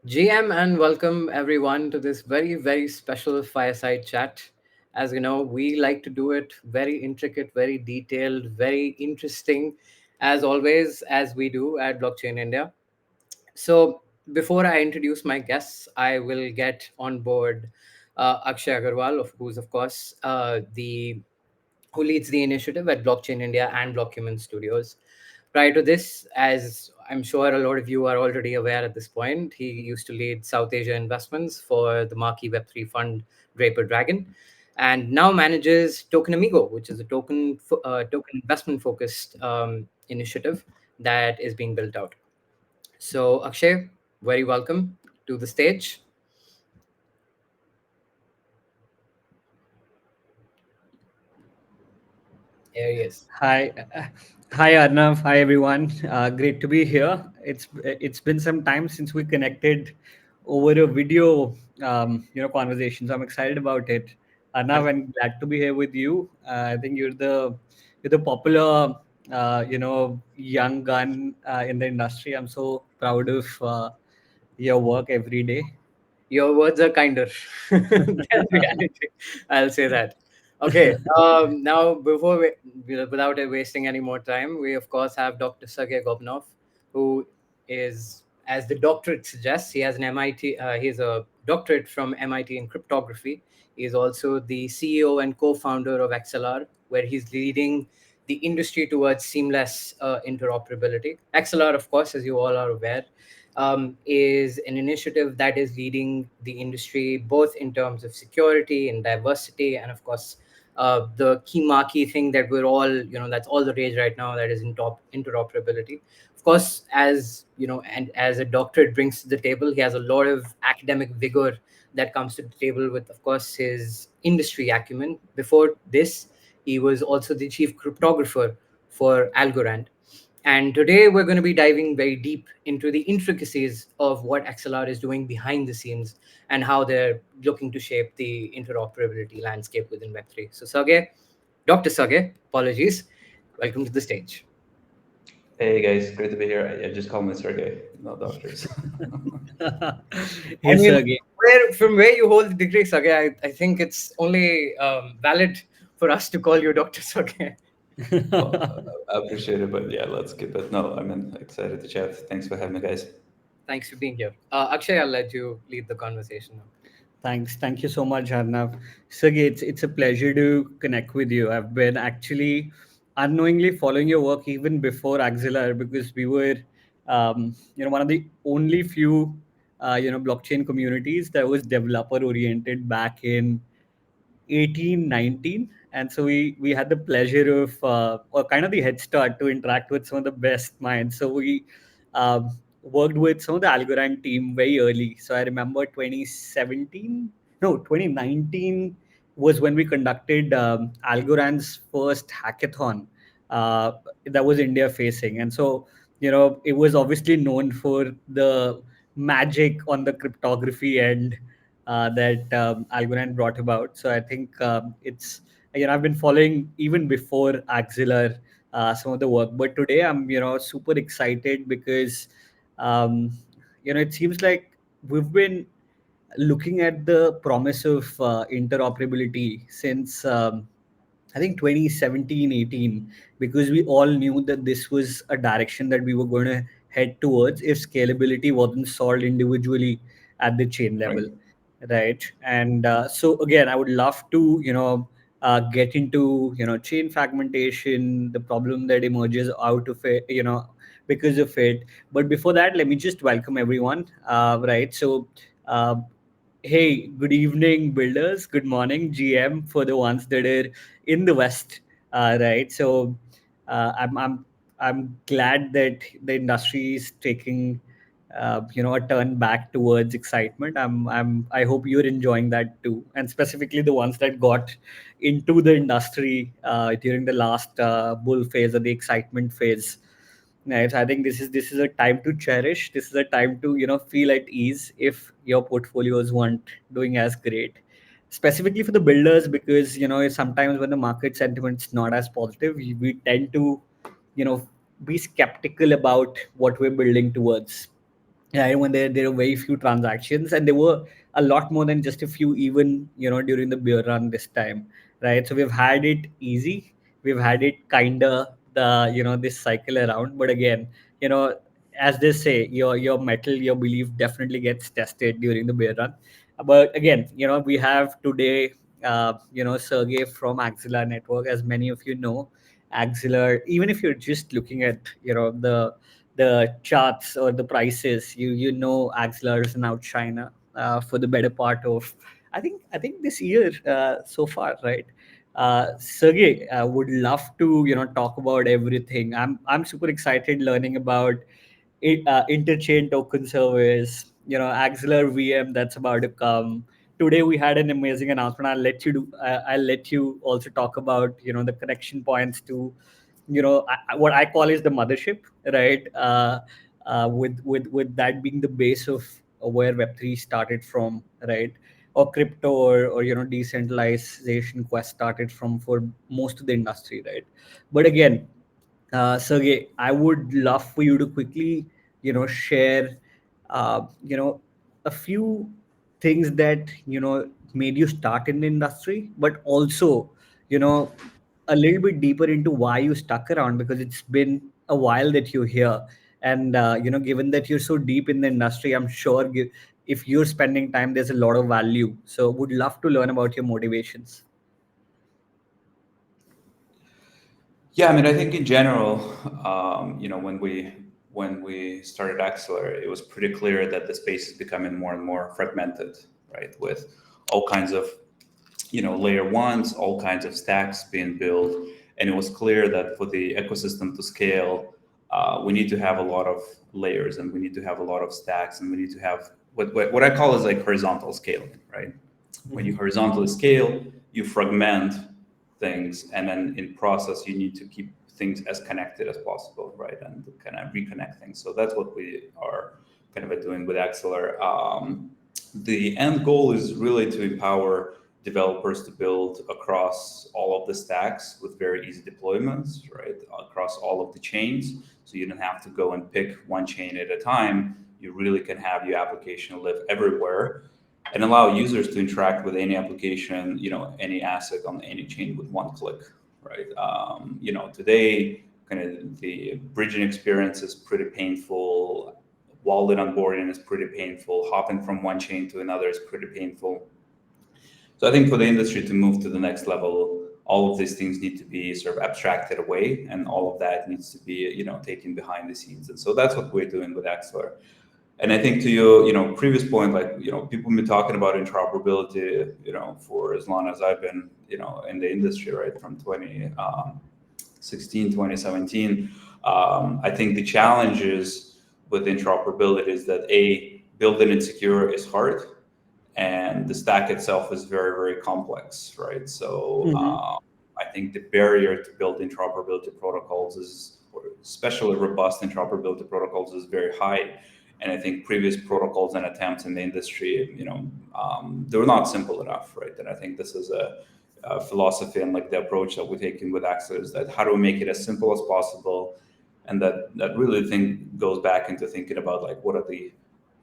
GM and welcome everyone to this very, very special fireside chat. As you know, we like to do it very intricate, very detailed, very interesting, as always, as we do at Blockchain India. So, before I introduce my guests, I will get on board Akshay Aggarwal, who's, of course, the who leads the initiative at Blockchain India and Blockhuman Studios. Prior to this, as I'm sure a lot of you are already aware at this point, he used to lead South Asia investments for the marquee Web3 fund Draper Dragon, and now manages Token Amigo, which is a token investment focused initiative that is being built out. So, Akshay, very welcome to the stage. There he is. Hi, hi Arnav. Hi everyone. Great to be here. It's been some time since we connected over a video, conversation. So I'm excited about it. Arnav, I'm glad to be here with you. I think you're the popular, young gun in the industry. I'm so proud of your work every day. Your words are kinder than reality. I'll say that. Okay. Now, without wasting any more time, we of course have Dr. Sergey Gorbonov, who is, as the doctorate suggests, he has an MIT. He's a doctorate from MIT in cryptography. He is also the CEO and co-founder of Axelar, where he's leading the industry towards seamless interoperability. Axelar, of course, as you all are aware, is an initiative that is leading the industry both in terms of security and diversity, and of course, the key marquee thing that we're all, that's all the rage right now, that is in top interoperability. Of course, as you know, and as a doctorate brings to the table, he has a lot of academic vigor that comes to the table with, of course, his industry acumen. Before this, he was also the chief cryptographer for Algorand, and today we're going to be diving very deep into the intricacies of what XLR is doing behind the scenes and how they're looking to shape the interoperability landscape within Web3. So, Sergey, Dr. Sergey, apologies, welcome to the stage. Hey guys, great to be here. I just call me Sergey, no doctors. I Hey, mean, Sergey. from where you hold the degree, Sergey, I think it's only valid for us to call you Dr. Sergey. Well, I appreciate it, but yeah, let's keep it. No, I'm excited to chat. Thanks for having me, guys. Thanks for being here. Akshay, I'll let you lead the conversation now. Thanks. Thank you so much, Arnav. Sergey, it's a pleasure to connect with you. I've been actually unknowingly following your work even before Axelar because we were, one of the only few, blockchain communities that was developer oriented back in 1819, and so we had the pleasure of or kind of the head start to interact with some of the best minds. So we worked with some of the Algorand team very early. So I remember 2017, no, 2019 was when we conducted Algorand's first hackathon uh, that was India facing. And so, it was obviously known for the magic on the cryptography end that Algorand brought about. So I think it's, I've been following even before Axelar some of the work, but today I'm super excited because it seems like we've been looking at the promise of interoperability since I think 2017, 18, because we all knew that this was a direction that we were going to head towards if scalability wasn't solved individually at the chain Right. level, right? And so again, I would love to, get into, chain fragmentation, the problem that emerges out of it, because of it. But before that, let me just welcome everyone, right? So, uh, hey, good evening, builders. Good morning, GM, for the ones that are in the West, right? So, I'm glad that the industry is taking, a turn back towards excitement. I hope you're enjoying that too, and specifically the ones that got into the industry during the last bull phase or the excitement phase. Right. So I think this is a time to cherish. This is a time to feel at ease if your portfolios weren't doing as great, specifically for the builders, because sometimes when the market sentiment's not as positive, we tend to you know be skeptical about what we're building towards. yeah, when there are very few transactions, and there were a lot more than just a few, even during the beer run this time, right? So we've had it easy, we've had it kinda the this cycle around, but again, you know, as they say, your metal, your belief definitely gets tested during the beer run. But again, we have today, Sergey from Axelar Network, as many of you know. Axelar, even if you're just looking at the charts or the prices, Axelar is an outshiner for the better part of, I think this year so far, right? Sergey, would love to talk about everything. I'm super excited learning about interchain token service, Axelar VM that's about to come. Today we had an amazing announcement. I'll let you also talk about the connection points to what I call is the mothership, right? With that being the base of where Web3 started from, right? Or crypto, or decentralization quest started from for most of the industry, right? But again, Sergey, I would love for you to quickly, share, you know, a few things that made you start in the industry, but also, a little bit deeper into why you stuck around, because it's been a while that you're here, and given that you're so deep in the industry, I'm sure if you're spending time, there's a lot of value. So, would love to learn about your motivations. Yeah, I mean, I think in general, when we started Axelar, it was pretty clear that the space is becoming more and more fragmented, right? With all kinds of layer ones, all kinds of stacks being built, and it was clear that for the ecosystem to scale, we need to have a lot of layers, and we need to have a lot of stacks, and we need to have what I call is like horizontal scaling, right? When you horizontally scale, you fragment things, and then in process you need to keep things as connected as possible, right? And kind of reconnect things. So that's what we are kind of doing with Axelar. The end goal is really to empower developers to build across all of the stacks with very easy deployments, right? Across all of the chains. So you don't have to go and pick one chain at a time. You really can have your application live everywhere and allow users to interact with any application, any asset on any chain with one click, right? Today, kind of the bridging experience is pretty painful. Wallet onboarding is pretty painful. Hopping from one chain to another is pretty painful. So I think for the industry to move to the next level, all of these things need to be sort of abstracted away, and all of that needs to be, taken behind the scenes. And so that's what we're doing with Axelar. And I think to your, previous point, like, people have been talking about interoperability, for as long as I've been, in the industry, right, from 2016, 2017. I think the challenges with interoperability is that building it secure is hard, and the stack itself is very, very complex, right? So I think the barrier to build interoperability protocols or especially robust interoperability protocols, is very high. And I think previous protocols and attempts in the industry, they were not simple enough, right? And I think this is a philosophy and like the approach that we're taking with Axelar, is that how do we make it as simple as possible, and that really goes back into thinking about like what are the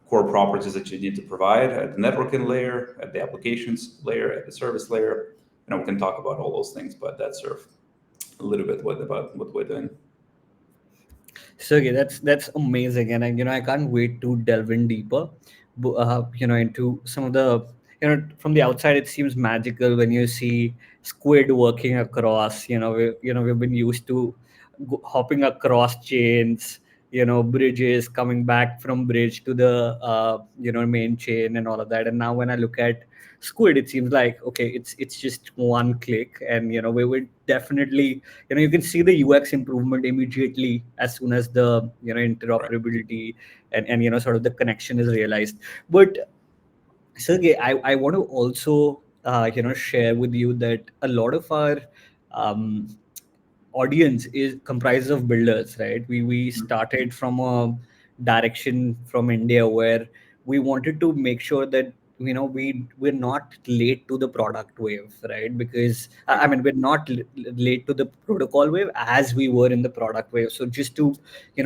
core properties that you need to provide at the networking layer, at the applications layer, at the service layer. We can talk about all those things, but that's sort of a little bit about what we're doing. Sergey, that's amazing, and I can't wait to delve in deeper, into some of the, from the outside it seems magical when you see Squid working across. We've been used to hopping across chains, bridges, coming back from bridge to the main chain and all of that. And now when I look at Squid, it seems like, okay, it's just one click, and we would definitely, you can see the UX improvement immediately as soon as the Right. interoperability and sort of the connection is realized. But Sergey, I want to also share with you that a lot of our um, audience is comprised of builders, right? We started from a direction from India where we wanted to make sure that we're not late to the product wave, right? Because I mean, we're not late to the protocol wave as we were in the product wave. So just to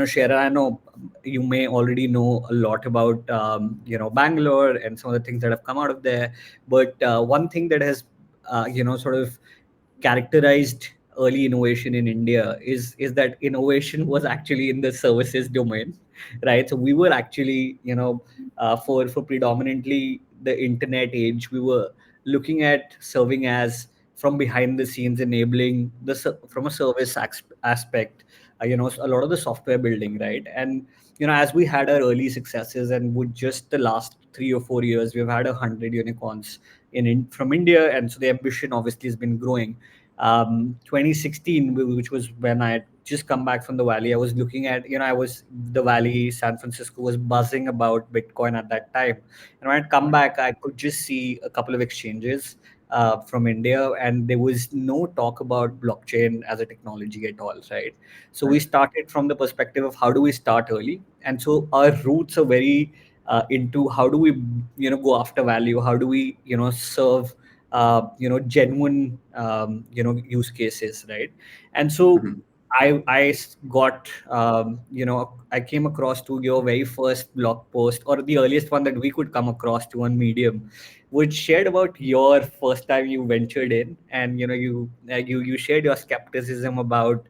share, I know you may already know a lot about Bangalore and some of the things that have come out of there, but one thing that has sort of characterized early innovation in India is that innovation was actually in the services domain, right? So we were actually, for predominantly the internet age, we were looking at serving as from behind the scenes, enabling from a service aspect, a lot of the software building, right? And as we had our early successes, and with just the last 3 or 4 years, we've had 100 unicorns from India, and so the ambition obviously has been growing. 2016, which was when I had just come back from the Valley, I was looking at, the Valley, San Francisco was buzzing about Bitcoin at that time. And when I'd come back, I could just see a couple of exchanges from India, and there was no talk about blockchain as a technology at all, right? So we started from the perspective of how do we start early, and so our roots are very into how do we go after value, how do we serve genuine use cases, right? And so Mhm. got I came across to your very first blog post, or the earliest one that we could come across to on Medium, which shared about your first time you ventured in, and you shared your skepticism about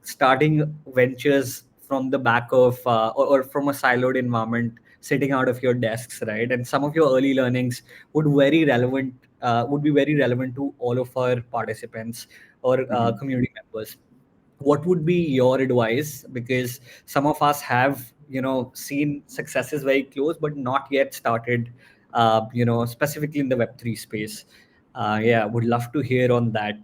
starting ventures from the back of or from a siloed environment, sitting out of your desks, right? And some of your early learnings would be very relevant to all of our participants or Mhm. community members. What would be your advice? Because some of us have seen successes very close but not yet started specifically in the Web3 space. Yeah, would love to hear on that.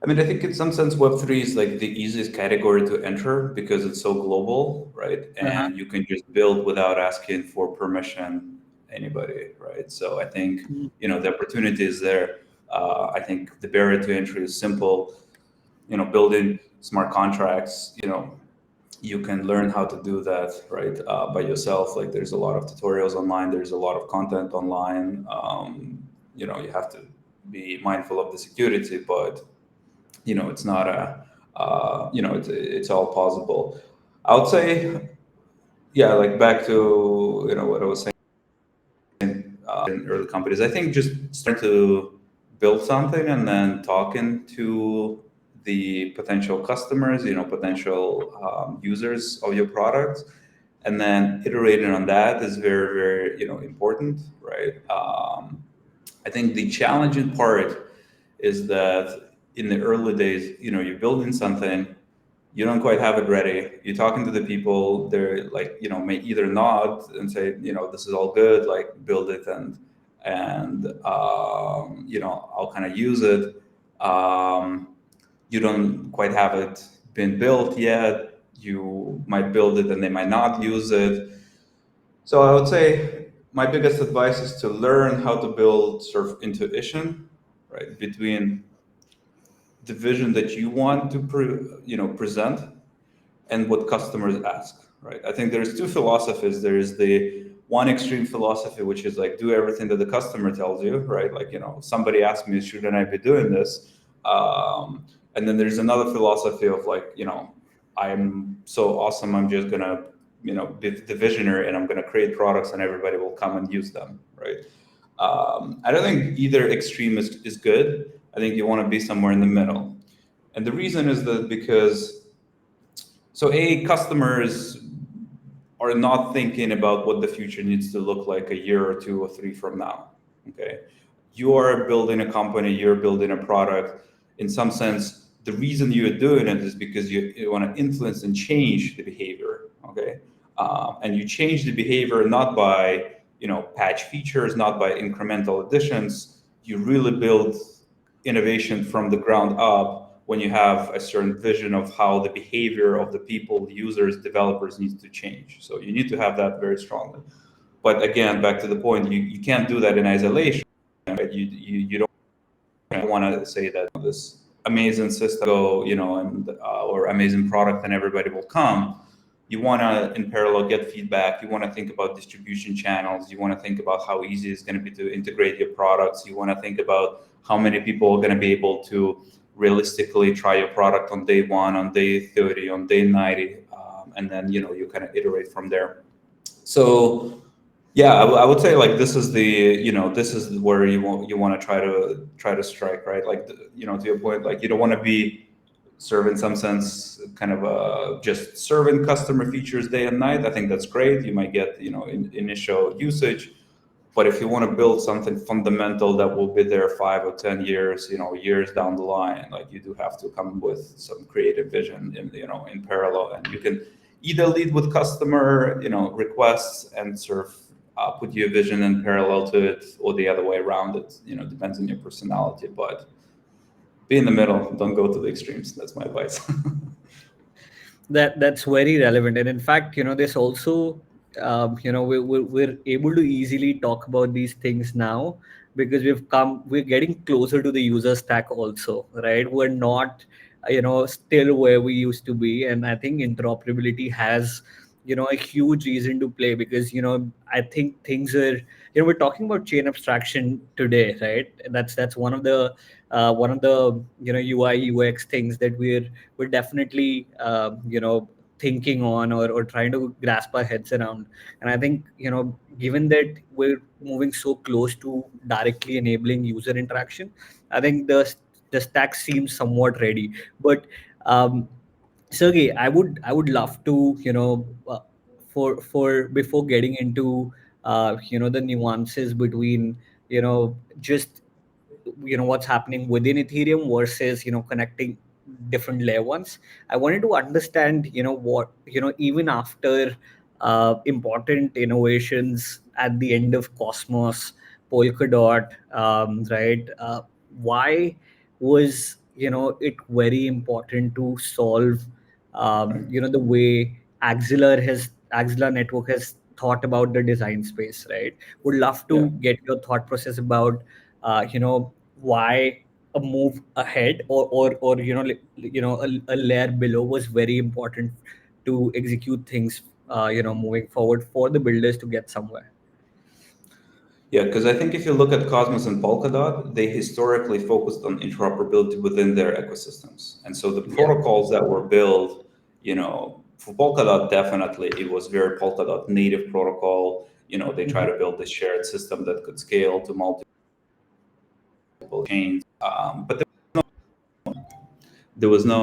I mean, I think in some sense, Web3 is like the easiest category to enter because it's so global, right? Uh-huh. And you can just build without asking for permission anybody, right? So I think, the opportunity is there. I think the barrier to entry is simple. Building smart contracts, you can learn how to do that, right, by yourself. Like there's a lot of tutorials online, there's a lot of content online. You have to be mindful of the security, but it's not it's all possible. I would say, yeah, like back to what I was saying, in early companies. I think just start to build something and then talking to the potential customers, potential users of your product, and then iterating on that is very, very important, right? I think the challenging part is that in the early days, you're building something, you don't quite have it ready. You're talking to the people, they're like, may either nod and say, this is all good, like build it and I'll kind of use it. You don't quite have it been built yet. You might build it and they might not use it. So I would say my biggest advice is to learn how to build sort of intuition, right, between the vision that you want to present and what customers ask, right? I think there's two philosophies. There is the one extreme philosophy, which is like do everything that the customer tells you, right? Like, somebody asked me, shouldn't I be doing this? And then there's another philosophy of like, I'm so awesome, I'm just gonna, be the visionary and I'm gonna create products and everybody will come and use them, right? I don't think either extreme is good. I think you want to be somewhere in the middle. And the reason is that because customers are not thinking about what the future needs to look like a year or two or three from now. Okay. You are building a company, you're building a product. In some sense, the reason you're doing it is because you want to influence and change the behavior. Okay. And you change the behavior not by, patch features, not by incremental additions. You really build innovation from the ground up when you have a certain vision of how the behavior of the people, the users, developers needs to change. So you need to have that very strongly. But again, back to the point, you can't do that in isolation. Right? You don't want to say that this amazing system go, and or amazing product and everybody will come. you want to, in parallel, get feedback. You want to think about distribution channels. You want to think about how easy it's going to be to integrate your products. You want to think about how many people are going to be able to realistically try your product on day 1, on day 30, on day 90, and then you kind of iterate from there. So yeah, I would say like this is this is where you want to try to strike, right? Like to your point, like you don't want to be serve in some sense kind of just serving customer features day and night. I think that's great. You might get initial usage, but if you want to build something fundamental that will be there 5 or 10 years, years down the line, like you do have to come with some creative vision in parallel, and you can either lead with customer requests and sort of put your vision in parallel to it, or the other way around. It depends on your personality, but be in the middle. Don't go to the extremes. That's my advice. That's very relevant, and in fact, this also, we're able to easily talk about these things now because we're getting closer to the user stack also, right? We're not still where we used to be, and I think interoperability has a huge reason to play because I think things are, we're talking about chain abstraction today, right? That's one of the UI UX things that we're definitely thinking on, or trying to grasp our heads around. And I think given that we're moving so close to directly enabling user interaction, I think the stack seems somewhat ready. But Sergey, I would love to for before getting into the nuances between just what's happening within Ethereum versus connecting different layer ones. I wanted to understand what even after important innovations at the end of Cosmos, Polkadot, right? Why was it very important to solve the way Axelar Network has thought about the design space, right? Would love Yeah. to get your thought process about why a move ahead, or a layer below was very important to execute things moving forward for the builders to get somewhere. Yeah, because I think if you look at Cosmos and Polkadot, they historically focused on interoperability within their ecosystems. And so the Yeah. protocols that were built, for Polkadot, definitely it was very Polkadot native protocol. They try Mhm. to build a shared system that could scale to multiple chains. But there was no,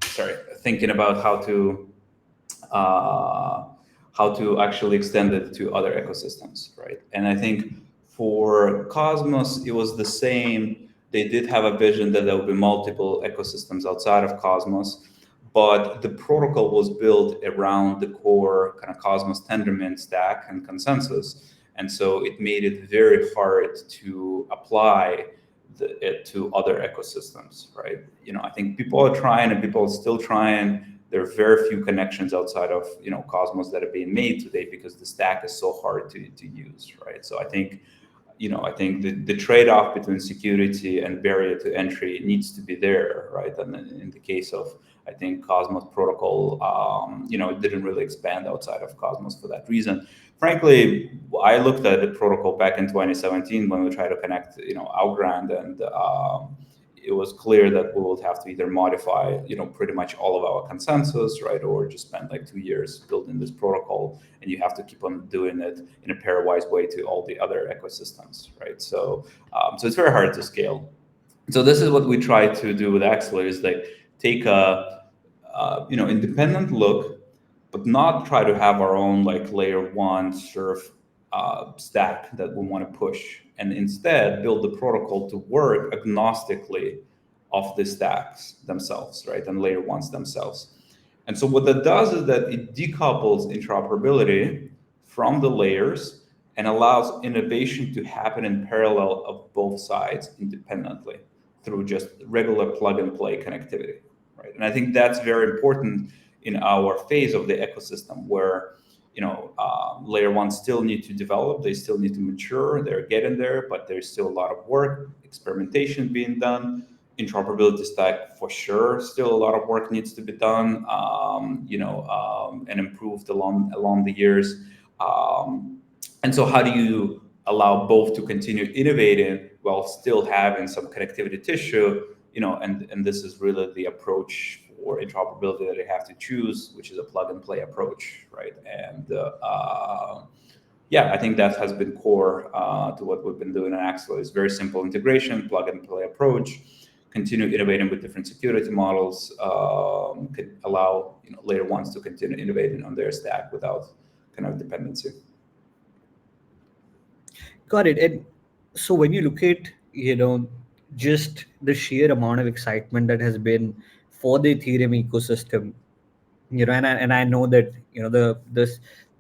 sorry, thinking about uh, how to actually extend it to other ecosystems, right? And I think for Cosmos, it was the same. They did have a vision that there would be multiple ecosystems outside of Cosmos, but the protocol was built around the core kind of Cosmos Tendermint stack and consensus. And so it made it very hard to apply it to other ecosystems, right? I think people are trying, and people are still trying. There are very few connections outside of Cosmos that are being made today because the stack is so hard to use, right? So I think the trade-off between security and barrier to entry needs to be there, right? And in the case of, I think, Cosmos protocol, it didn't really expand outside of Cosmos for that reason. Frankly, I looked at the protocol back in 2017 when we tried to connect, Algorand, and it was clear that we would have to either modify, pretty much all of our consensus, right, or just spend like 2 years building this protocol, and you have to keep on doing it in a pairwise way to all the other ecosystems, right? So it's very hard to scale. So this is what we try to do with Axelar, is like take a independent look, but not try to have our own like layer one sort of stack that we want to push, and instead build the protocol to work agnostically of the stacks themselves, right, and layer ones themselves. And so what that does is that it decouples interoperability from the layers and allows innovation to happen in parallel of both sides independently through just regular plug and play connectivity, right? And I think that's very important in our phase of the ecosystem where layer one still need to develop, they still need to mature, they're getting there, but there's still a lot of work, experimentation being done. interoperability stack, for sure, still a lot of work needs to be done, and improved along the years. And so how do you allow both to continue innovating while still having some connectivity tissue, and this is really the approach for interoperability that you have to choose, which is a plug and play approach, right? And I think that has been core to what we've been doing at Axelar. It's very simple integration, plug and play approach, continue innovating with different security models, could allow layer ones to continue innovating on their stack without kind of dependency. Got it. And so when you look at, just the sheer amount of excitement that has been for the Ethereum ecosystem, and I know that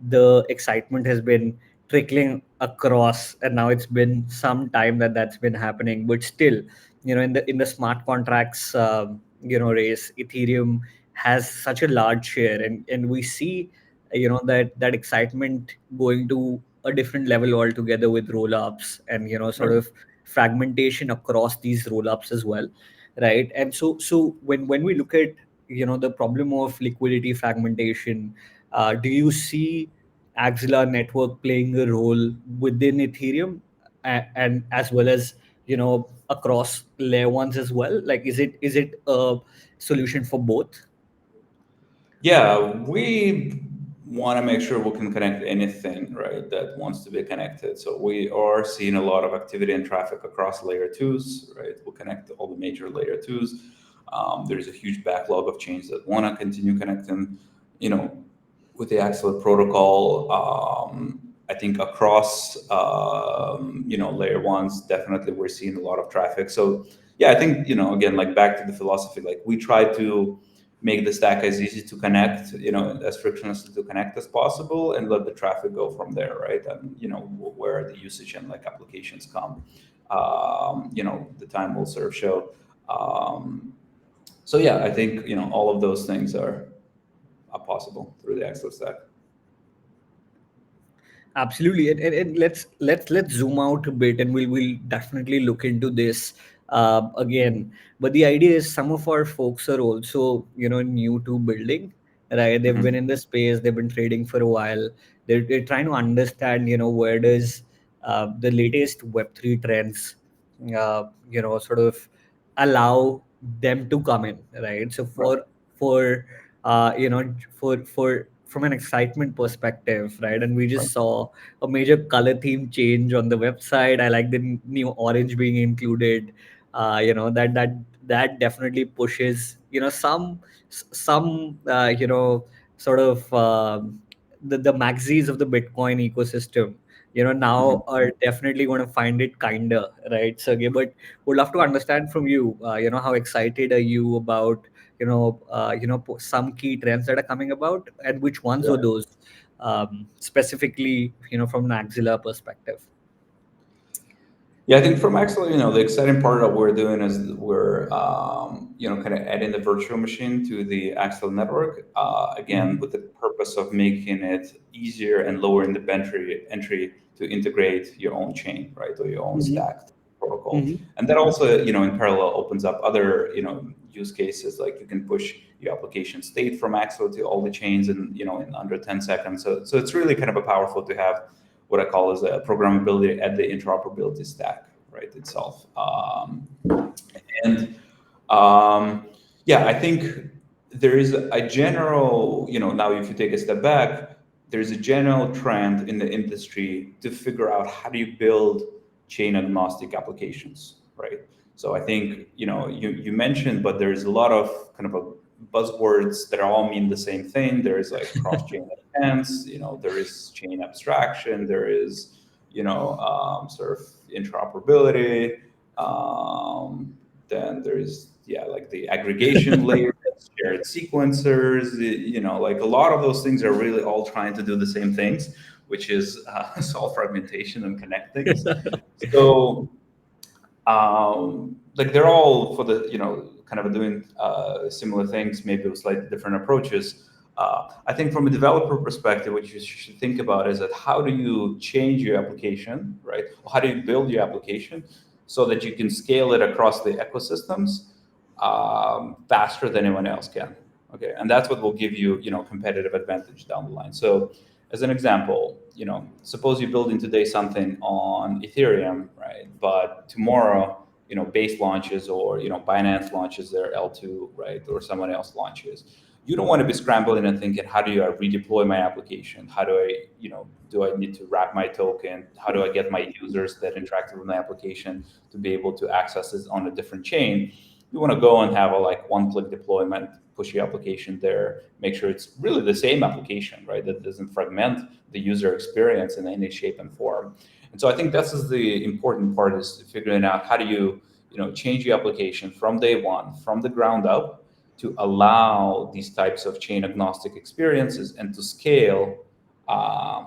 the excitement has been trickling across, and now it's been some time that's been happening, but still, in the smart contracts race, Ethereum has such a large share, and we see that excitement going to a different level altogether with roll-ups and sort of fragmentation across these roll-ups as well, right? And so when we look at the problem of liquidity fragmentation, do you see Axelar network playing a role within Ethereum, and as well as across layer ones as well? Like, is it a solution for both? Yeah, we want to make sure we can connect anything, right, that wants to be connected. So we are seeing a lot of activity and traffic across layer twos, right? We'll connect all the major layer twos. There's a huge backlog of chains that want to continue connecting, with the Axelar protocol. I think across, layer ones, definitely we're seeing a lot of traffic. So yeah, I think, again, like back to the philosophy, like we try to make the stack as easy to connect, as frictionless to connect as possible, and let the traffic go from there, right? And where the usage and like applications come, the time will serve show. So yeah, I think all of those things are possible through the Axelar stack. Absolutely, and let's zoom out a bit, and we'll definitely look into this again. But the idea is some of our folks are also new to building, right? They've been in the space, they've been trading for a while. They're trying to understand where does the latest Web3 trends sort of allow them to come in, right? So Right. for for from an excitement perspective, right? And we Right. just saw a major color theme change on the website. I like the new orange being included. That definitely pushes some sort of the maxis of the Bitcoin ecosystem Mhm. now are definitely going to find it kinder, right, Sergey? But would love to understand from you, how excited are you about some key trends that are coming about, and which ones Yeah. were those, specifically from an Axelar perspective? Yeah, I think from Axelar, the exciting part that we're doing is we're, kind of adding the virtual machine to the Axelar network, again, with the purpose of making it easier and lowering the entry to integrate your own chain, right, or your own Mm-hmm. stacked protocol. Mm-hmm. And that also, in parallel opens up other, use cases, like you can push your application state from Axelar to all the chains in under 10 seconds. So it's really kind of a powerful to have what I call as a programmability at the interoperability stack, right, itself. And yeah, I think there is a general, now if you take a step back, there's a general trend in the industry to figure out how do you build chain agnostic applications, right? So I think, you mentioned, but there's a lot of kind of a buzzwords that all mean the same thing. There is like cross-chain defense, there is chain abstraction, there is, sort of interoperability. Then there's, like the aggregation layer, shared sequencers, like a lot of those things are really all trying to do the same things, which is solve fragmentation and connect things. So, like they're all for the, kind of doing similar things, maybe with slightly different approaches. I think from a developer perspective, what you should think about is that how do you change your application, right? Or how do you build your application so that you can scale it across the ecosystems faster than anyone else can. Okay, and that's what will give you, competitive advantage down the line. So, as an example, suppose you're building today something on Ethereum, right? But tomorrow, Base launches, or Binance launches their L2, right? Or someone else launches. You don't want to be scrambling and thinking, how do I redeploy my application? How do I, do I need to wrap my token? How do I get my users that interacted with my application to be able to access this on a different chain? You want to go and have a one-click deployment, push your application there, make sure it's really the same application, right? That doesn't fragment the user experience in any shape and form. And so I think this is the important part, is figuring out how do you, change your application from day one, from the ground up, to allow these types of chain agnostic experiences and to scale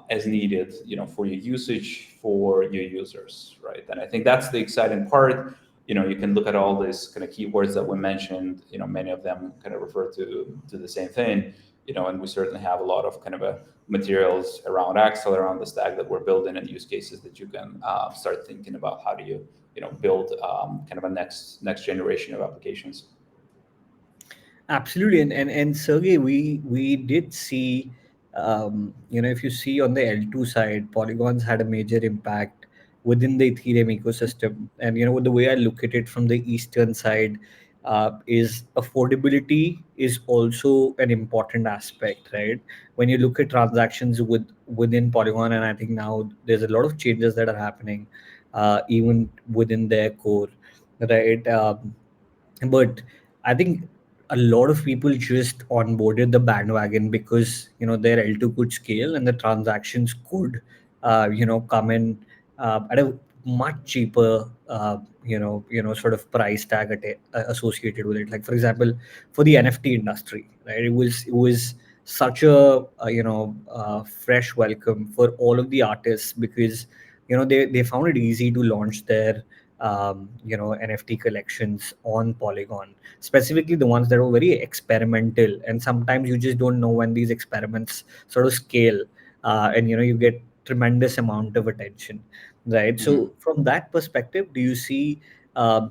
as needed, for your usage, for your users, right? And I think that's the exciting part. You can look at all these kind of keywords that we mentioned. Many of them kind of refer to the same thing. And we certainly have a lot of kind of materials around Axelar, around the stack that we're building, and use cases that you can start thinking about how do you, build kind of a next generation of applications. Absolutely, and Sergey, we did see, if you see on the L2 side, Polygon's had a major impact within the Ethereum ecosystem. And the way I look at it from the Eastern side, is affordability is also an important aspect, right? When you look at transactions within Polygon, and I think now there's a lot of changes that are happening, even within their core, right? But I think a lot of people just onboarded the bandwagon because their L2 could scale and the transactions could come in at a much cheaper sort of price tag associated with it. Like, for example, for the NFT industry, right? It was such a fresh welcome for all of the artists, because they found it easy to launch their NFT collections on Polygon, specifically the ones that were very experimental. And sometimes you just don't know when these experiments sort of scale, and you get tremendous amount of attention, right? Mm-hmm. So from that perspective, do you see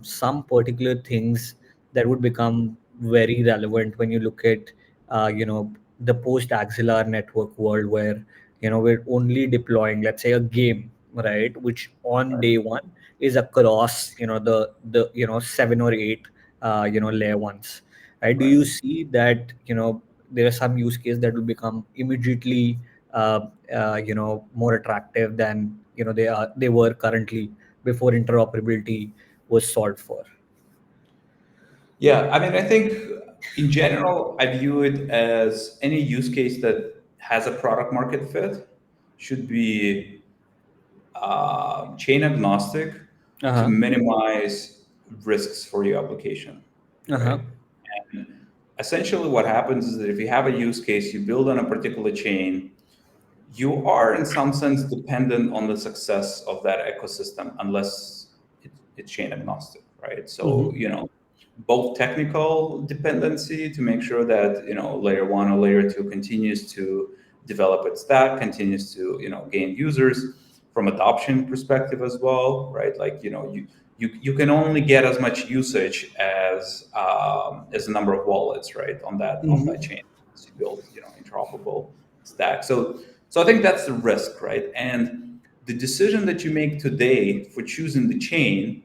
some particular things that would become very relevant when you look at the post Axelar network world, where we're only deploying, let's say, a game, right, which on day one is across the 7 or 8 layer ones, right? Do Right. you see that there are some use case that will become immediately more attractive than they were currently, before interoperability was solved for? Yeah, I mean, I think in general, I view it as any use case that has a product market fit should be chain agnostic to Uh-huh. minimize risks for your application, Uh-huh. right? And essentially, what happens is that if you have a use case, you build on a particular chain, you are in some sense dependent on the success of that ecosystem, unless it's chain agnostic, right? So, Mm-hmm. both technical dependency to make sure that layer one or layer two continues to develop its stack, continues to gain users, from adoption perspective as well, right? Like you can only get as much usage as the number of wallets, right, on that Mm-hmm. chain, as you build interoperable stack. So I think that's the risk, right? And the decision that you make today for choosing the chain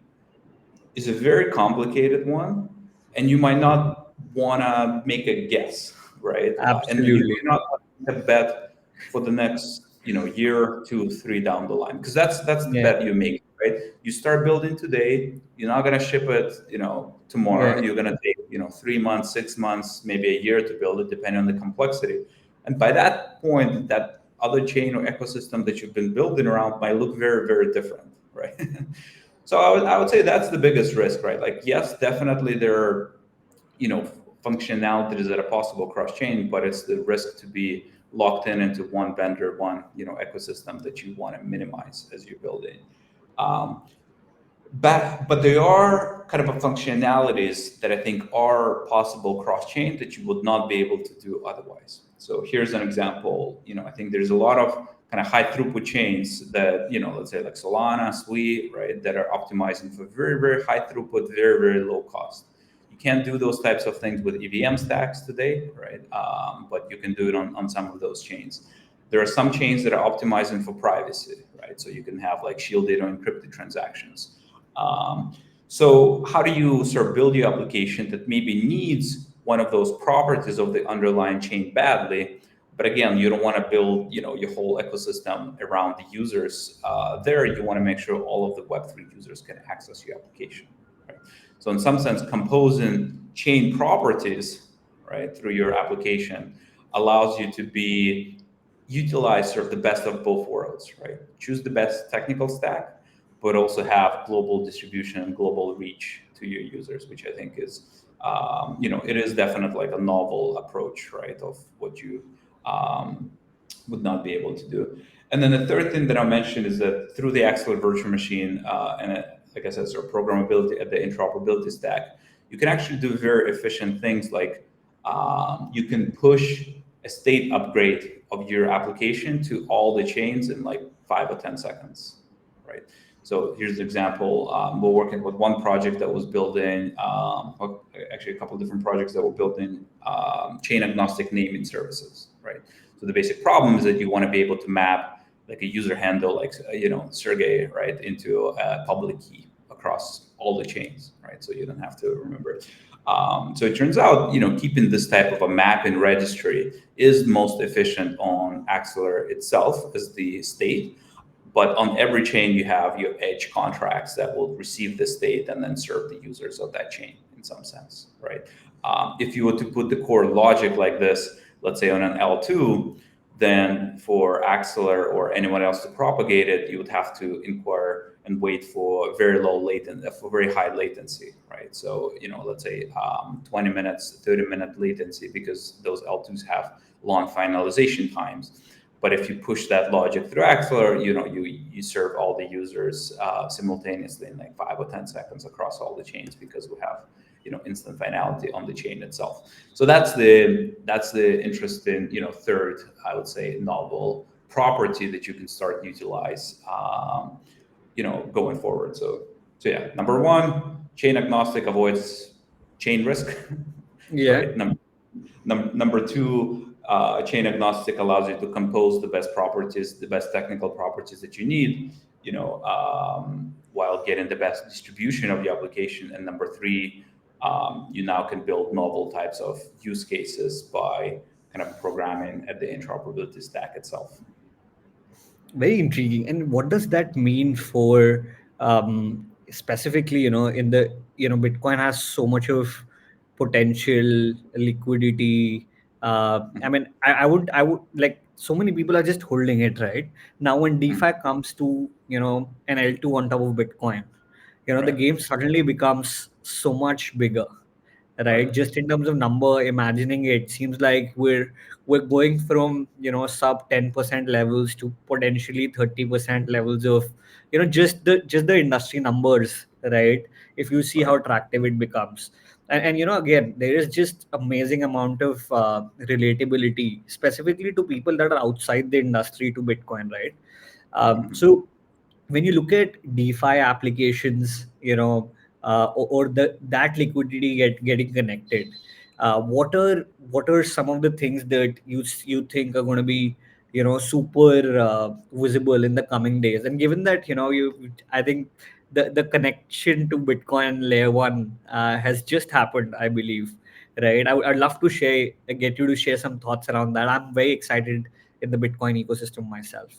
is a very complicated one, and you might not want to make a guess, right? And Absolutely. you're not going to bet for the next year, 2, 3 down the line, because that's the Yeah. bet you make, right? You start building today, you're not going to ship it tomorrow. Yeah. You're going to take 3 months, 6 months, maybe a year to build it, depending on the complexity. And by that point, that other chain or ecosystem that you've been building around might look very, very different, right? So I would say that's the biggest risk, right? Like, yes, definitely there are, functionalities that are possible cross chain, but it's the risk to be locked into one vendor, one, ecosystem that you want to minimize as you're building. Um, but there are kind of a functionalities that I think are possible cross chain that you would not be able to do otherwise. So here's an example. I think there's a lot of kind of high throughput chains that, let's say like Solana, Sui, right, that are optimizing for very, very high throughput, very, very low cost. You can't do those types of things with EVM stacks today, right? But you can do it on some of those chains. There are some chains that are optimizing for privacy, right? So you can have like shielded or encrypted transactions. So how do you sort of build your application that maybe needs one of those properties of the underlying chain badly? But again, you don't want to build, your whole ecosystem around the users there. You want to make sure all of the Web3 users can access your application. Right? So in some sense, composing chain properties, right, through your application allows you to utilize sort of the best of both worlds, right? Choose the best technical stack, but also have global distribution and global reach to your users, which I think is, it is definitely like a novel approach, right, of what you would not be able to do. And then the third thing that I mentioned is that through the Axelar virtual machine and like I said, sort of programmability at the interoperability stack, you can actually do very efficient things like you can push a state upgrade of your application to all the chains in like 5 or 10 seconds, right? So here's an example. We're working with one project that was building, actually a couple of different projects that were building chain agnostic naming services, right? So the basic problem is that you want to be able to map like a user handle, like Sergey, right, into a public key across all the chains, right? So you don't have to remember it. So it turns out, keeping this type of a mapping registry is most efficient on Axelar itself as the state. But on every chain, you have your edge contracts that will receive the state and then serve the users of that chain in some sense, right? If you were to put the core logic like this, let's say on an L2, then for Axelar or anyone else to propagate it, you would have to inquire and wait for very low latency, for very high latency, right? So, let's say 20 minutes, 30-minute latency, because those L2s have long finalization times. But if you push that logic through Axelar, you serve all the users simultaneously in like 5 or 10 seconds across all the chains, because we have instant finality on the chain itself. So that's the interesting third, I would say, novel property that you can start utilize going forward. So yeah, number one, chain agnostic avoids chain risk. Yeah. Right. Number two, chain agnostic allows you to compose the best properties, the best technical properties that you need, while getting the best distribution of the application. And number three, you now can build novel types of use cases by kind of programming at the interoperability stack itself. Very intriguing. And what does that mean for specifically, in the, Bitcoin has so much of potential liquidity. I mean, I would like, so many people are just holding it right now. When DeFi comes to, an L2 on top of Bitcoin, the Right. game suddenly becomes so much bigger, right? Right. Just in terms of number, imagining it seems like we're going from sub 10% levels to potentially 30% levels of just the industry numbers, right? If you see how Right. attractive it becomes. And again, there is just amazing amount of relatability, specifically to people that are outside the industry, to Bitcoin, right? So when you look at DeFi applications, or that liquidity getting connected, what are some of the things that you think are going to be super visible in the coming days? And given that I think the connection to Bitcoin layer one has just happened, I believe, right? I'd love to get you to share some thoughts around that. I'm very excited in the Bitcoin ecosystem myself.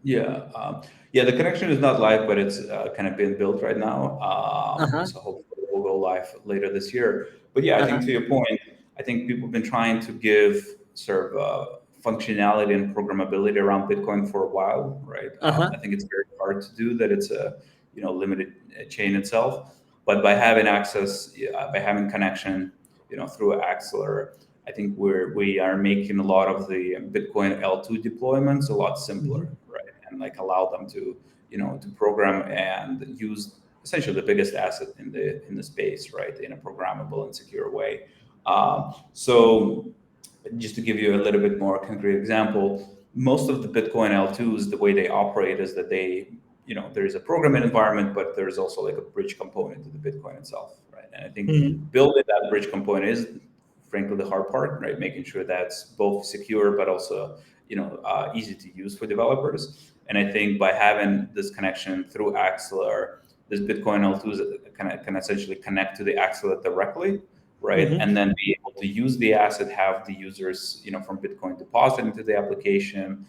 Yeah, the connection is not live, but it's kind of being built right now. Uh-huh. So hopefully we'll go live later this year. But yeah, I think Uh-huh. to your point, I think people have been trying to give sort of functionality and programmability around Bitcoin for a while, right? Uh-huh. I think it's very hard to do that. It's a limited chain itself, but by having access, by having connection, through Axelar, I think we are making a lot of the Bitcoin L2 deployments a lot simpler, right? And like allow them to to program and use essentially the biggest asset in the space, right, in a programmable and secure way. So just to give you a little bit more concrete example, most of the Bitcoin L2s, the way they operate is that there's a programming environment, but there's also like a bridge component to the Bitcoin itself, right? And I think building that bridge component is frankly the hard part, right? Making sure that's both secure, but also, easy to use for developers. And I think by having this connection through Axelar, this Bitcoin L2s can essentially connect to the Axelar directly, right? And then be able to use the asset, have the users, from Bitcoin deposit into the application,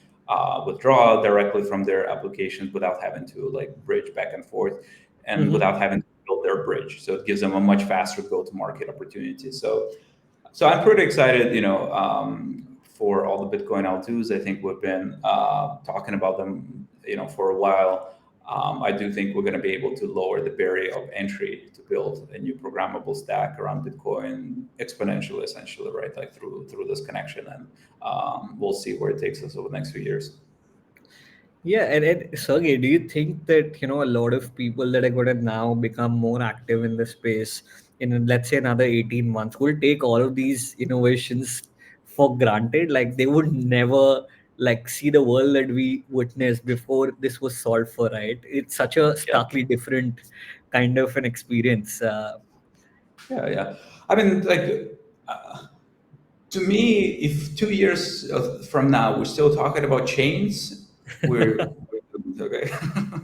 withdraw directly from their applications without having to like bridge back and forth, and without having to build their bridge. So it gives them a much faster go-to-market opportunity. So I'm pretty excited, for all the Bitcoin L2s. I think we've been talking about them, for a while. I do think we're going to be able to lower the barrier of entry to build a new programmable stack around Bitcoin exponentially, essentially, right? Like through this connection, and we'll see where it takes us over the next few years. Yeah, and Sergey, do you think that a lot of people that are going to now become more active in the space in, let's say, another 18 months will take all of these innovations for granted? Like they would never like see the world that we witnessed before this was solved for, right? It's such a starkly different kind of an experience. Yeah. I mean, like, to me, if 2 years from now we're still talking about chains, we're okay.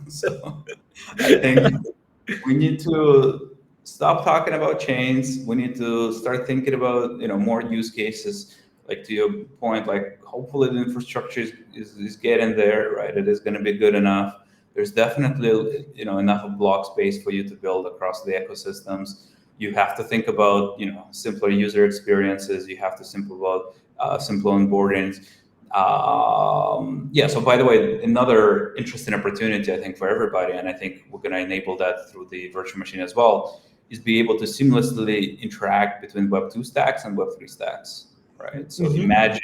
So I think we need to stop talking about chains. We need to start thinking about more use cases. Like to your point, like hopefully the infrastructure is getting there, right? It is going to be good enough. There's definitely enough of block space for you to build across the ecosystems. You have to think about simpler user experiences. You have to simpler onboardings. So by the way, another interesting opportunity I think for everybody, and I think we're going to enable that through the virtual machine as well, is be able to seamlessly interact between Web2 stacks and Web3 stacks, right? So imagine,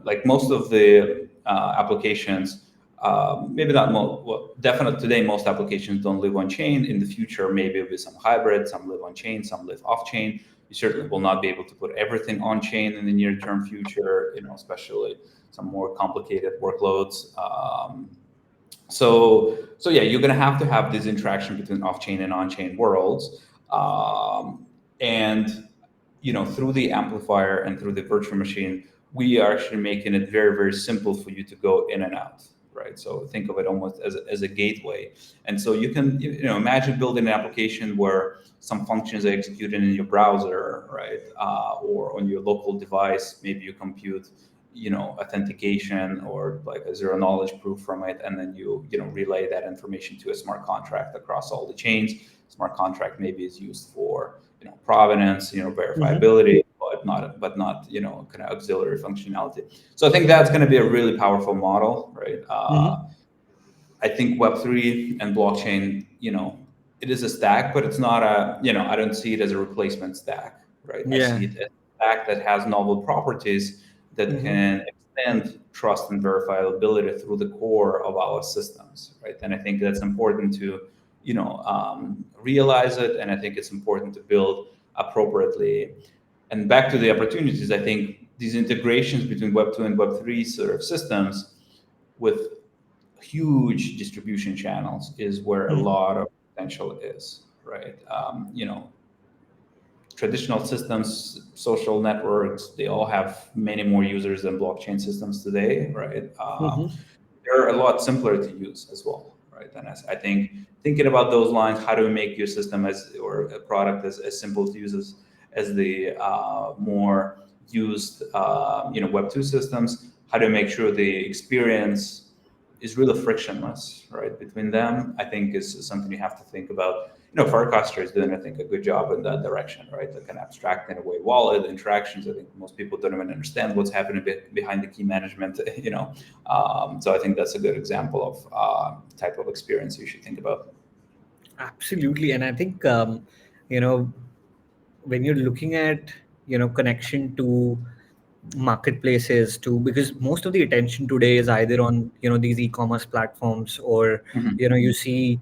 like most of the applications, maybe not most, well, definitely today, most applications don't live on chain. In the future, maybe it'll be some hybrid, some live on chain, some live off chain. You certainly will not be able to put everything on chain in the near term future, especially some more complicated workloads. So yeah, you're going to have this interaction between off chain and on chain worlds. And through the amplifier and through the virtual machine, we are actually making it very, very simple for you to go in and out, right? So think of it almost as a gateway. And so you can imagine building an application where some functions are executed in your browser, right? Or on your local device, maybe you compute authentication or like a zero knowledge proof from it, and then you relay that information to a smart contract across all the chains. Smart contract maybe is used for provenance, verifiability, but not kind of auxiliary functionality. So I think that's going to be a really powerful model, right? I think Web3 and blockchain, it is a stack, but it's not I don't see it as a replacement stack, right? I see it as a stack that has novel properties that can extend trust and verifiability through the core of our systems, right? And I think that's important to realize it, and I think it's important to build appropriately. And back to the opportunities, I think these integrations between Web2 and Web3 sort of systems with huge distribution channels is where a lot of potential is, right? Traditional systems, social networks, they all have many more users than blockchain systems today, right? They're a lot simpler to use as well, right? And I think thinking about those lines, how do we make your system or a product as simple to use as the more used Web2 systems? How do you make sure the experience is really frictionless, right, between them? I think is something you have to think about. Farcaster is doing, I think, a good job in that direction, right? That can abstract in a way wallet interactions. I think most people don't even understand what's happening behind the key management, So I think that's a good example of type of experience you should think about. Absolutely. And I think, when you're looking at, connection to marketplaces too, because most of the attention today is either on these e-commerce platforms, or you see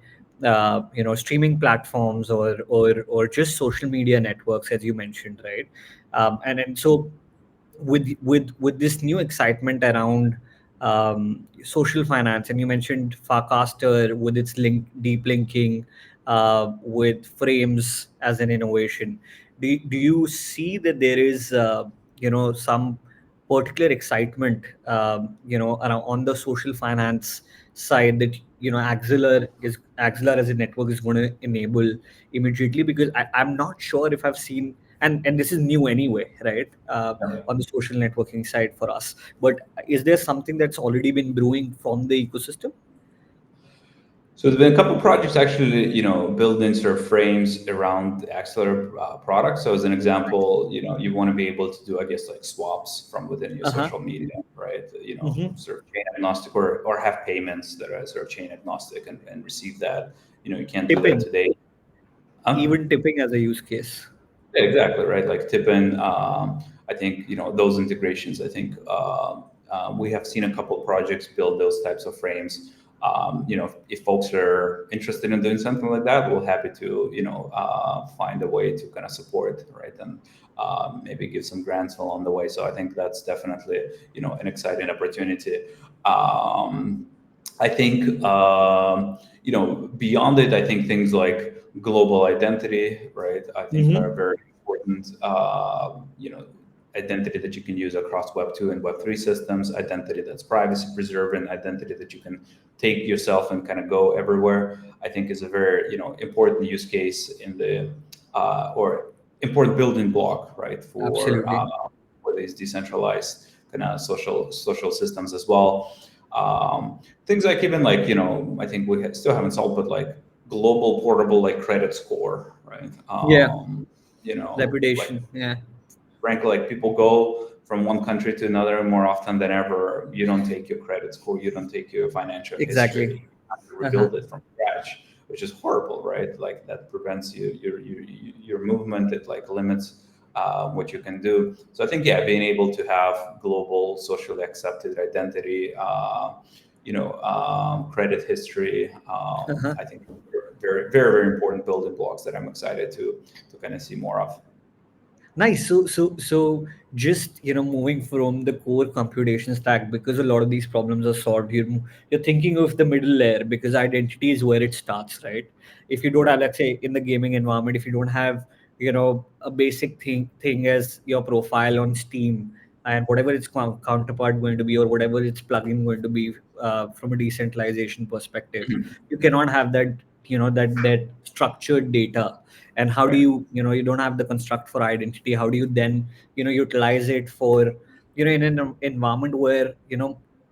streaming platforms, or just social media networks, as you mentioned, right? And so with this new excitement around social finance, and you mentioned Farcaster with its deep linking with frames as an innovation. Do you see that there is some particular excitement around on the social finance side that Axelar as a network is going to enable immediately? Because I'm not sure if I've seen, and this is new anyway, right? On the social networking side for us. But is there something that's already been brewing from the ecosystem? So there's been a couple projects actually, building sort of frames around the Axelar product. So as an example, you want to be able to do, I guess, like swaps from within your Uh-huh. social media, right? Hmm. Sort of chain agnostic, or have payments that are sort of chain agnostic and receive that. You can't do that Tipping, today. even tipping as a use case. Yeah, exactly, right. Like Tippin, I think those integrations. I think we have seen a couple projects build those types of frames. If folks are interested in doing something like that, we're happy to find a way to kind of support, right, and maybe give some grants along the way. So I think that's definitely an exciting opportunity. I think beyond it, I think things like global identity, right? I think are Hmm. very important. Identity that you can use across Web 2 and Web 3 systems, identity that's privacy preserving, identity that you can take yourself and kind of go everywhere. I think is a very important use case in the or important building block, right, Absolutely. for these decentralized kind of social systems as well. Things like even like I think we still haven't solved, but like global portable like credit score, right? Yeah. Like Reputation. Yeah. frankly, like people go from one country to another more often than ever. You don't take your credit score, you don't take your financial history. Exactly. You have to Uh-huh. rebuild it from scratch, which is horrible, right? Like that prevents your movement. It like limits what you can do. So I think being able to have global socially accepted identity, credit history, Uh-huh. I think very very very important building blocks that I'm excited to kind of see more of. Nice. So just moving from the core computation stack, because a lot of these problems are solved. You're thinking of the middle layer, because identity is where it starts, right? If you don't have, Right. let's say, in the gaming environment, if you don't have a basic thing as your profile on Steam, and whatever its counterpart going to be, or whatever its plugin going to be, from a decentralization perspective, you cannot have that that structured data. And how do Right. you don't have the construct for identity? How do you then utilize it for in an environment where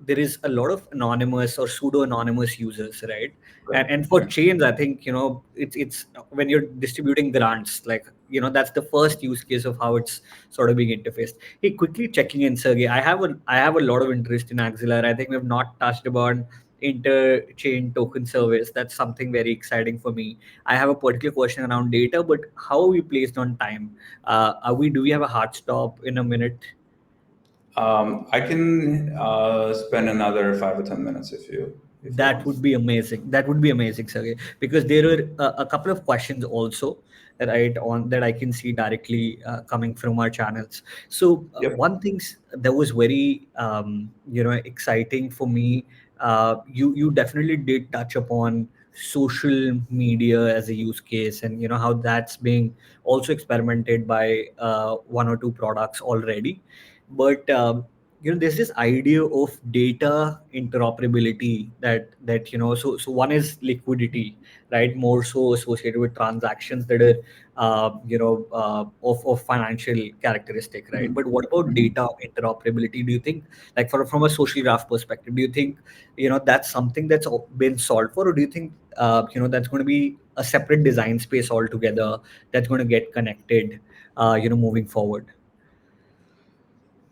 there is a lot of anonymous or pseudo anonymous users, right? Right. And for Right. chains, I think it's when you're distributing grants, like that's the first use case of how it's sort of being interfaced. Hey, quickly checking in, Sergey, I have a lot of interest in Axelar. I think we've not touched upon interchain token service. That's something very exciting for me. I have a particular question around data, but how are we placed on time? Do we have a hard stop in a minute? I can spend another 5 or 10 minutes if you That want. would be amazing. That would be amazing, Sergey, because there are a couple of questions also, right, on that I can see directly coming from our channels. So Yep. one thing that was very exciting for me, you definitely did touch upon social media as a use case, and how that's being also experimented by one or two products already. But there's this idea of data interoperability that so one is liquidity, right, more so associated with transactions that are of financial characteristic, right? Mhm. But what about Mhm. data interoperability? Do you think, like, from a social graph perspective, do you think that's something that's been solved for, or do you think that's going to be a separate design space altogether that's going to get connected moving forward?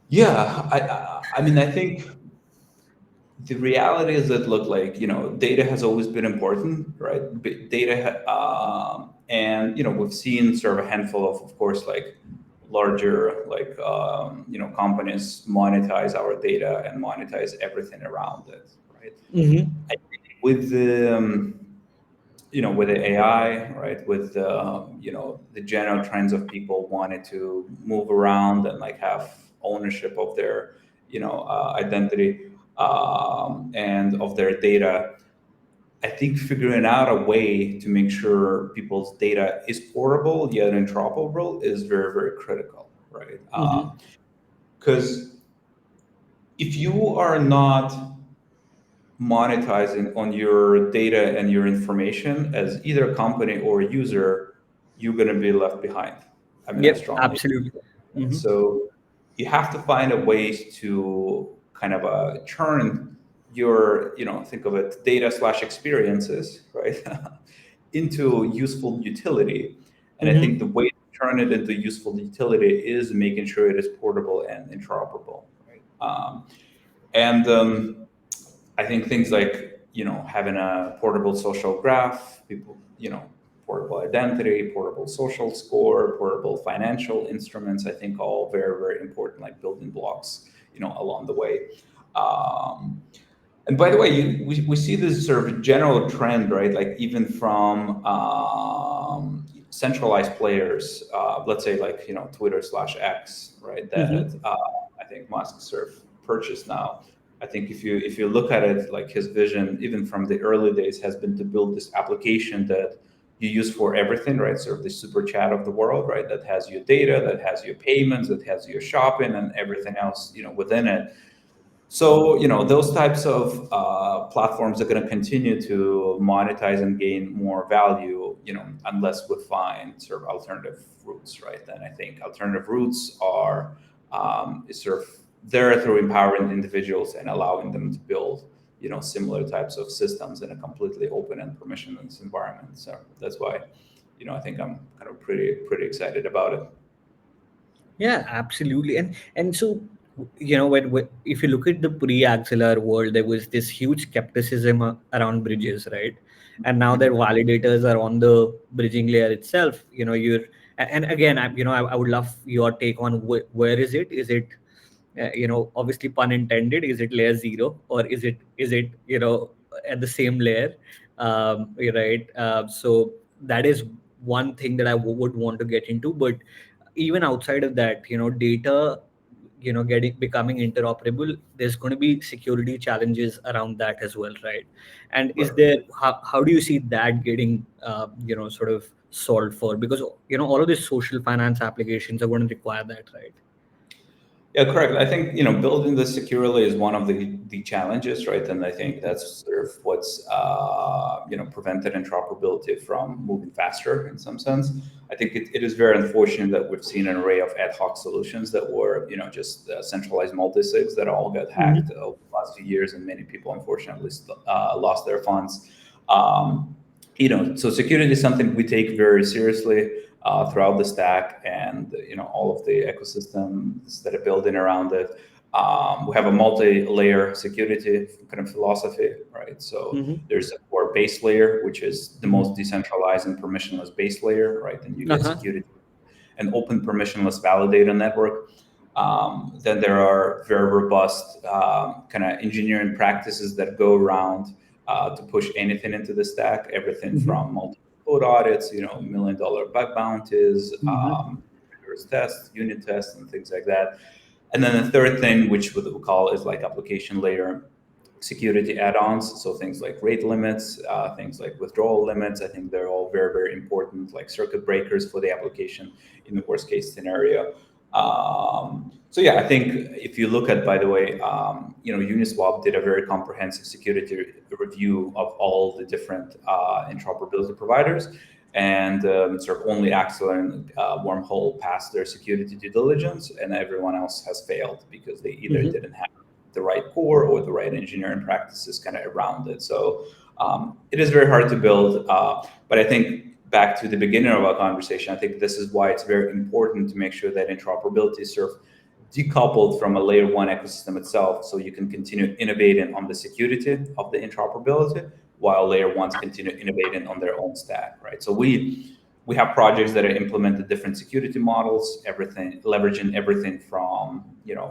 Yeah, I mean, I think the reality is that look like data has always been important, right? And we've seen sort of a handful of course, like larger like companies monetize our data and monetize everything around it, right? Mm-hmm. I think with the with the AI, right? With the the general trends of people wanting to move around and like have ownership of their identity. and of their data. I think figuring out a way to make sure people's data is portable yet interoperable is very, very critical, right? Because if you are not monetizing on your data and your information as either a company or a user, you're going to be left behind. I mean, I Yep, strongly. absolutely. So you have to find a ways to kind of turn your, think of it, data/experiences, right, into useful utility. And I think the way to turn it into useful utility is making sure it is portable and interoperable, right? And I think things like, having a portable social graph, people, portable identity, portable social score, portable financial instruments, I think all very, very important, like building blocks, along the way. And by the way, we see this sort of general trend, right? Like even from centralized players, let's say like, Twitter/X, right? That I think Musk sort of purchased now. I think if you look at it, like his vision, even from the early days, has been to build this application that you use for everything, right? Sort of the super chat of the world, right? That has your data, that has your payments, that has your shopping, and everything else, within it. So, those types of platforms are going to continue to monetize and gain more value, unless we find sort of alternative routes, right? And I think alternative routes are sort of there through empowering individuals and allowing them to build, similar types of systems in a completely open and permissionless environment. So that's why, I think I'm kind of pretty excited about it. Yeah, absolutely. And so, when if you look at the pre-Axelar world, there was this huge skepticism around bridges, right? And now that validators are on the bridging layer itself, and again, I would love your take on where is it? Is it obviously pun intended, is it layer 0, or is it at the same layer? Right. So that is one thing that I would want to get into. But even outside of that, data, becoming interoperable, there's going to be security challenges around that as well, right? And is Right. there, how do you see that getting sort of solved for? Because all of these social finance applications are going to require that, right? Yeah, correct. I think building this securely is one of the challenges, right? And I think that's sort of what's prevented interoperability from moving faster in some sense. I think it is very unfortunate that we've seen an array of ad hoc solutions that were just centralized multi-sigs that all got hacked over the last few years, and many people unfortunately lost their funds. So security is something we take very seriously throughout the stack, and all of the ecosystems that are building around it. We have a multi-layer security kind of philosophy, right? So there's a core base layer, which is the most decentralized and permissionless base layer, right? And you get security, an open permissionless validator network. Then there are very robust kind of engineering practices that go around to push anything into the stack, everything from multiple code audits, $1 million bug bounties, rigorous tests, unit tests, and things like that. And then the third thing, which we call is like application layer security add-ons. So things like rate limits, things like withdrawal limits. I think they're all very, very important, like circuit breakers for the application in the worst case scenario. So yeah, I think if you look at, by the way, Uniswap did a very comprehensive security review of all the different interoperability providers, and sort of only Axelar and Wormhole passed their security due diligence, and everyone else has failed because they either didn't have the right core or the right engineering practices kind of around it. So it is very hard to build, but I think back to the beginning of our conversation, I think this is why it's very important to make sure that interoperability is sort of decoupled from a layer 1 ecosystem itself, so you can continue innovating on the security of the interoperability while layer 1s continue innovating on their own stack, right? So we have projects that are implemented different security models, leveraging everything from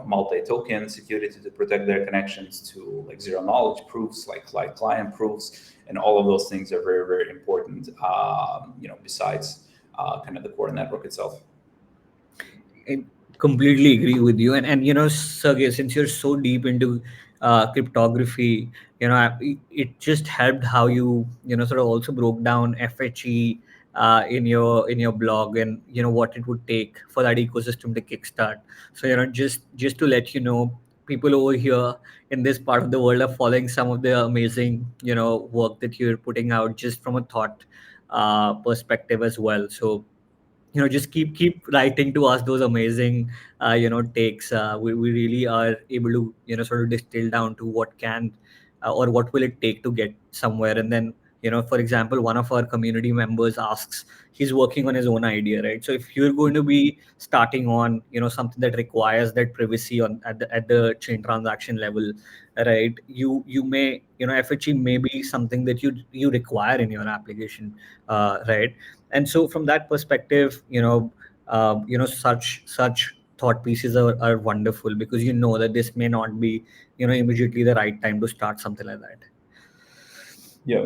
multi-token security to protect their connections to like zero knowledge proofs, like client proofs, and all of those things are very, very important. Besides kind of the core network itself. I completely agree with you. And Sergey, since you're so deep into cryptography, it just helped how you sort of also broke down FHE in your blog, and what it would take for that ecosystem to kickstart. So just to let you know, people over here in this part of the world are following some of the amazing work that you're putting out, just from a thought perspective as well. So just keep writing to us those amazing takes. We really are able to sort of distill down to what can or what will it take to get somewhere. And then for example, one of our community members asks, he's working on his own idea, right? So if you're going to be starting on something that requires that privacy on at the chain transaction level, right, you may FHE may be something that you require in your application, right? And so from that perspective, such thought pieces are wonderful, because that this may not be immediately the right time to start something like that. Yeah,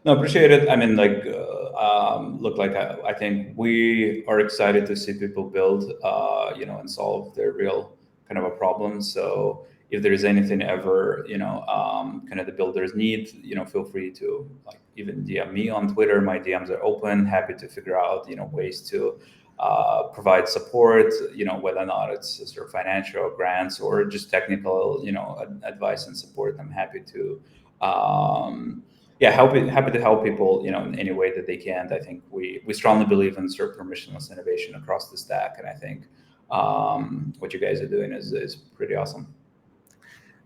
no, appreciate it. I mean, like, look, like I think we are excited to see people build, and solve their real kind of a problem. So if there is anything ever, kind of the builders need, feel free to like even DM me on Twitter. My DMs are open. Happy to figure out, ways to provide support, whether or not it's sort of financial grants or just technical, advice and support. I'm happy to. Yeah, happy to help people, in any way that they can. I think we strongly believe in sort of permissionless innovation across the stack, and I think what you guys are doing is pretty awesome.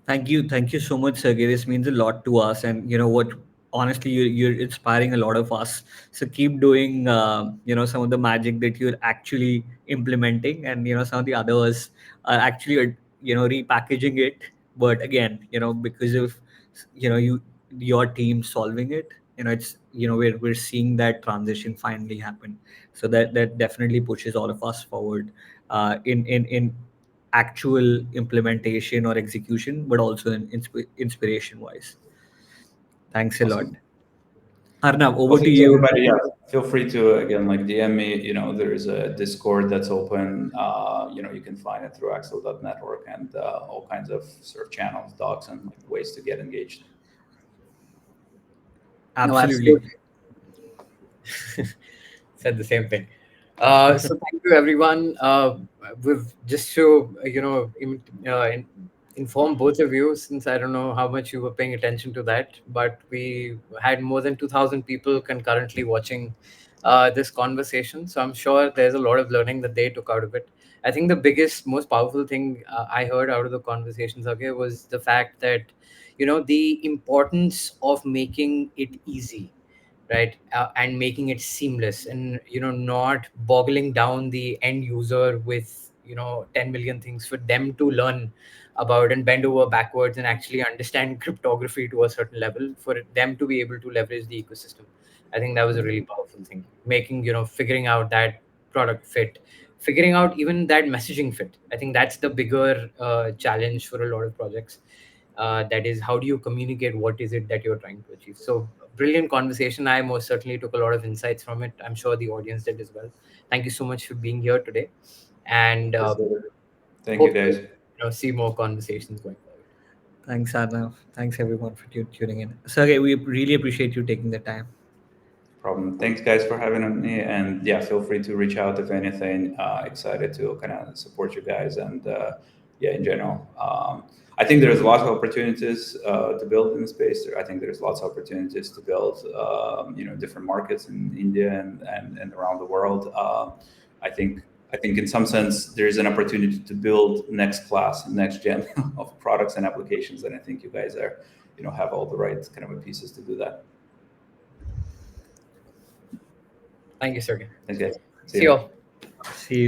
Thank you so much, Sergey. This means a lot to us, and what? Honestly, you're inspiring a lot of us. So keep doing, some of the magic that you're actually implementing, and some of the others are actually, repackaging it. But again, because of your team solving it, it's we're seeing that transition finally happen. So that definitely pushes all of us forward, in actual implementation or execution, but also in inspiration wise. Thanks a lot. Awesome. Arnav, Well, over to thanks you. everybody. Yeah, feel free to again like DM me. There is a Discord that's open. You can find it through Axelar.network and all kinds of sort of channels, docs, and like ways to get engaged. No, Absolutely. absolutely. Said the same thing. So thank you, everyone. We've just to inform both of you, since I don't know how much you were paying attention to that, but we had more than 2,000 people concurrently watching this conversation. So I'm sure there's a lot of learning that they took out of it. I think the biggest, most powerful thing I heard out of the conversations, okay, was the fact that the importance of making it easy, right, and making it seamless, and not boggling down the end user with 10 million things for them to learn about and bend over backwards and actually understand cryptography to a certain level for them to be able to leverage the ecosystem. I think that was a really powerful thing, making figuring out that product fit, figuring out even that messaging fit. I think that's the bigger challenge for a lot of projects. That is, how do you communicate what is it that you're trying to achieve? So brilliant conversation. I most certainly took a lot of insights from it. I'm sure the audience did as well. Thank you so much for being here today, and Thank you, hope to guys. see more conversations going forward. Thanks, Arnav. Thanks everyone for tuning in. Sergey, we really appreciate you taking the time. Problem. Thanks, guys, for having me. And yeah, feel free to reach out if anything. Excited to kind of support you guys. And yeah, in general, I think there's lots of opportunities to build in the space. I think there's lots of opportunities to build, different markets in India and around the world. I think in some sense there's an opportunity to build next class, next gen of products and applications. And I think you guys are, have all the right kind of pieces to do that. Thank you, Sergey. Thanks, guys. See you all. See you.